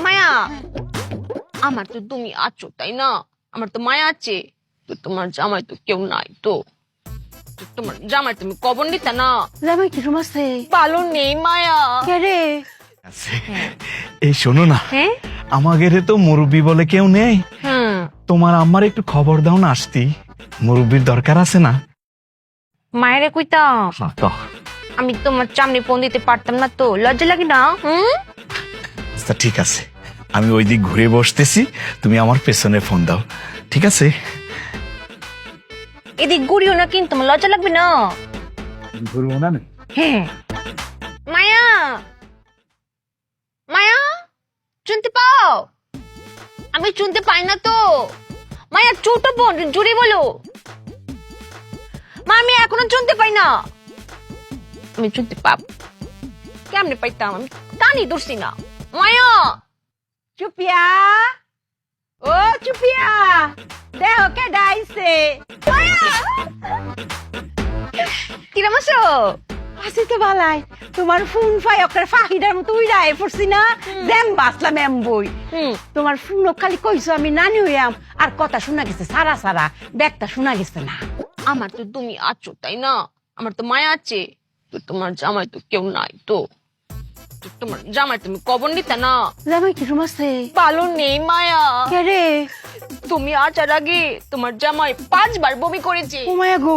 মায়া, আমার তো তুমি আছো তাই না? আমার তো মায়া আছে। তো তোমার জামাই তো কেউ নাই তো তোমার জামাই তুমি কবর নিতা না? জামাই কি রুম আছে? ভালো নেই মায়া। কে রে? এই শোনো না, হ্যাঁ আমাদের তো মুরব্বী বলে কেউ নেই। তোমার আম্মার একটু খবর দাও না, আসতি মুরব্বীর দরকার আছে না। মায়েরে কইতাম আমি তোমার চামড়ি ফোন দিতে পারতাম না তো, লজ্জা লাগে না? আচ্ছা ঠিক আছে, আমি ওই দিক ঘুরে বসতেছি, তুমি আমার পেছনে ফোন দাও, ঠিক আছে? এদিক ঘুরিও না কিন্তু, আমার লজ্জা লাগবে না। ঘুরবো না। হ্যাঁ মায়া, মায়া শুনতে পাও? আমি শুনতে পাই না তো। মায়া ছোট বোন, জুড়ে বলো। মা আমি এখনো শুনতে পাই না। আমি শুনতে পাব কেমনে পাইতাম? আমি কানই ধরছি না। মায়া, চুপিয়া, ও চুপিয়া, দেহ কে ডাইছে? কিরম আছো? আসি তো বালাই, তোমার ফোন পাই ওকে ফাহিদার মতো উইরাই পড়ছি না, দেম বাসলাম এম বই। তোমার ফোন খালি কইছো আমি নানি হইয়াম, আর কথা শোনা গেছে সারা সারা, ব্যাগটা শোনা গেছে না। আমার তো তুমি আছো তাই না? আমার তো মায়া আছে। তো তোমার জামাই তো কেউ নাই তো তোমার জামাই তুমি কবর নিতা না? জামাই কি রুম আছে? ভালো নেই মায়া। কে রে? তুমি আসার আগে তোমার জামাই 5 বার বমি করেছে। ও মায়া গো,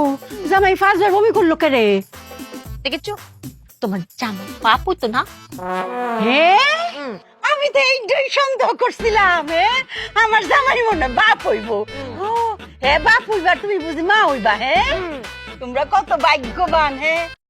জামাই 5 বার বমি করলো কে রে? দেখেছো? তোমার জামাই পাপ হইতো না? হ্যাঁ, আমি তো এইটাই সন্দেহ করছিলাম। আমার জামাই মনে হয় বাপ হইব। ও হ্যাঁ, বাপ হইবা, তুমি বুঝি মা হইবা। হ্যাঁ, তোমরা কত ভাগ্যবান। হ্যাঁ।